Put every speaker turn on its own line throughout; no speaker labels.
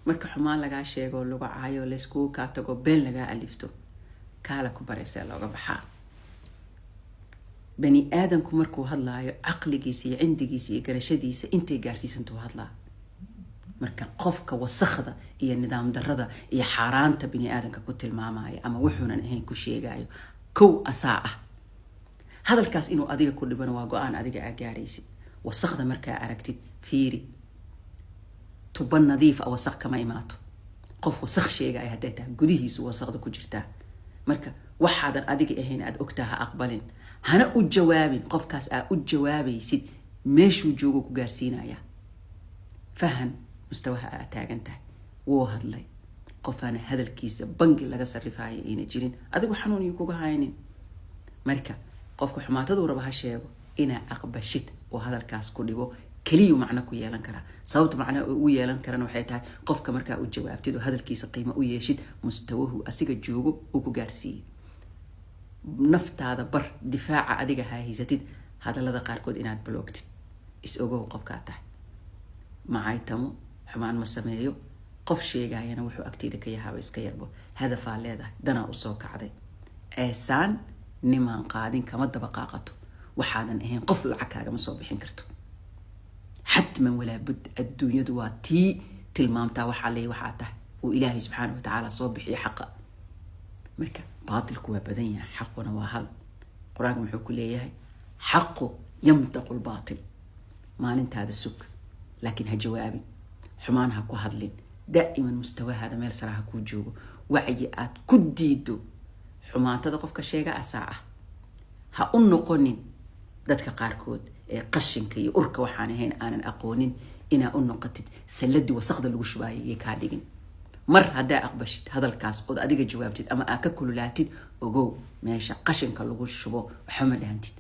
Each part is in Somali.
marka xumaan lagaa sheego lagu caayo layskugu kaa tago been lagaa alifto kaala ku baraysaa looga baxaa bani aadamku markuu hadlaayo caqligiisa iyo cindigiisa iyo garashadiisa intay gaarsiisantuu hadlaa marka qofka wasakhda iyo nidaam darrada iyo xaaraanta bani aadamka ku tilmaamaya ama wuxuunan ahayn ku sheegayo kow asaa ah hadalkaas inuu adiga ku dhibano waa go-aan adiga aa gaaraysid wasakhda markaa aragtid fiiri tuba nadiif ah wasakh kama imaato qof wasakh sheegaya hadday tahay gudihiisu wasakhda ku jirtaa marka waxaadan adiga ahayn aad ogtaha aqbalin hana u jawaabin qofkaas aa u jawaabaysid meeshuu joogo ku gaarsiinaya fahan mustawaha aa taagan tahay wuu hadlay qofaana hadalkiisa bangi laga sarrifaayo ayna jirin adigu xanuun iyo kuga haynin marka qofka xumaatadu raba ha sheego inaa aqbashid oo hadalkaas ku dhibo kaliya macna ku yeelan kara sababta macna uu yeelan karana waxay tahay qofka markaa u jawaabtid oo hadalkiisa qiimo u yeeshid mustawahu asiga joogo uu ku gaarsiiyay naftaada bar difaaca adiga haysatid hadallada qaarkood inaad bloogtid is ogow qofkaa tahay macaaytamo xumaan ma sameeyo qof sheegayana wuxuu agteeda ka yahaaba iska yarbo hadafaa leedahay danaa usoo kacday eesaan nimaan qaadin kama daba qaaqato waxaadan ahayn qof lacag kaagama soo bixin karto xatman walaa bud adduunyadu waa tii tilmaamtaa waxaa leey waxaa tahay uu ilaahay subxaanahu watacaala soo bixiyo xaqa marka baatilku waa badan yahay xaquna waa hal qur-aanka muxuu ku leeyahay xaqu yamtaqu lbaatil maalintaada sug laakiin ha jawaabin xumaan ha ku hadlin daa'iman mustawahaada meel sare ha kuu joogo wacyi aad ku diido xumaantada qofka sheega asaa ah ha u noqonin dadka qaarkood ee qashinka iyo urka waxaan ahayn aanan aqoonin inaa u noqotid salladii wasaqda lagu shubaayay iyo kaa dhigin mar haddaa aqbashid hadalkaas ood adiga jawaabtid ama aa ka kululaatid ogow meesha qashinka lagu shubo waxama dhahantid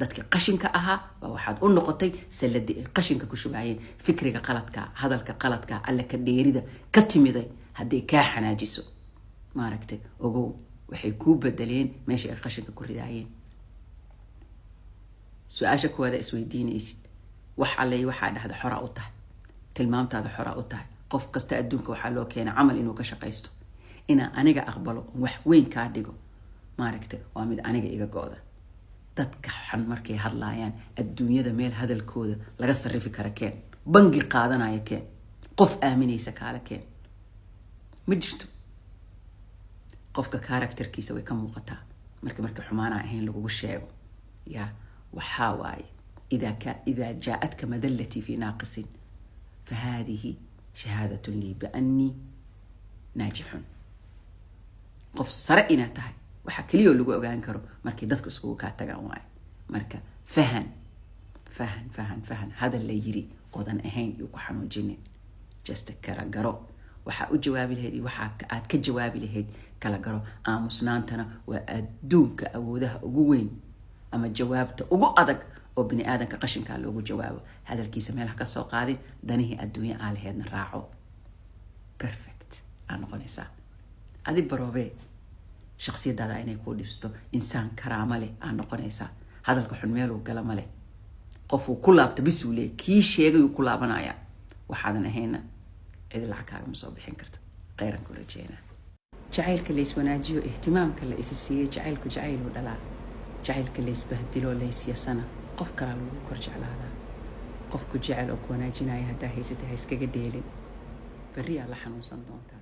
dadka qashinka ahaa waa waxaad u noqotay salladii ay qashinka ku shubaayeen fikriga qaladka hadalka qaladka alla ka dheerida ka timiday hadday kaa xanaajiso maaragtay ogow waxay kuu bedeleen meesha ay qashinka ku ridaayeen su-aasha kuwaada isweydiinaysid wax allay waxaa dhahda xora u tahay tilmaamtaada xora u tahay qof kasta adduunka waxaa loo keenay camal inuu ka shaqaysto inaa aniga aqbalo wax weyn kaa dhigo maaragtay waa mid aniga iga go-da dadka xan markay hadlaayaan adduunyada meel hadalkooda laga sarrifi kara keen bangi qaadanaya keen qof aaminaysa kaala keen ma jirto qofka karakterkiisa way ka muuqataa marka xumaanaa ahayn lagugu sheego yaa waxaa waaye idaa jaa-adka madallatii fi naaqisin fahadihi shahaadatun lii biannii naajixun qof sare inaad tahay waxaa keliyoo lagu ogaan karo markay dadku iskugu kaa tagaan waayo marka fahan hadal la yiri oodan ahayn iyo ku xanuujinin jasta kala garo waxaa u jawaabi lahayd iyo waxaa aad ka jawaabi lahayd kala garo aamusnaantana waa adduunka awoodaha ugu weyn ama jawaabta ugu adag oo bini aadanka qashinkaa loogu jawaabo hadalkiisa meel ha ka soo qaadin danihii adduunya aa laheedna raaco perfect aa noqonaysaa adi baroobee shaksiyadaada inay kuu dhibsto insaan karaama leh aa noqonaysaa hadalka xun meeluu gala ma leh qofuu ku laabta bisuu leey kii sheegayuu ku laabanaya waxaadan ahayna cid lacag kaagama soo bixin karto kheyran ku rajeynaa jacaylka la iswanaajiyo ihtimaamka la isi siiyo jacaylku jacayluu dhalaa jacaylka la isbahdilo la isyasana qof kalaa lagu kor jeclaadaa qofku jecel oo ku wanaajinaya haddaa haysatay ha iskaga dheelin berriyaa la xanuunsan doontaa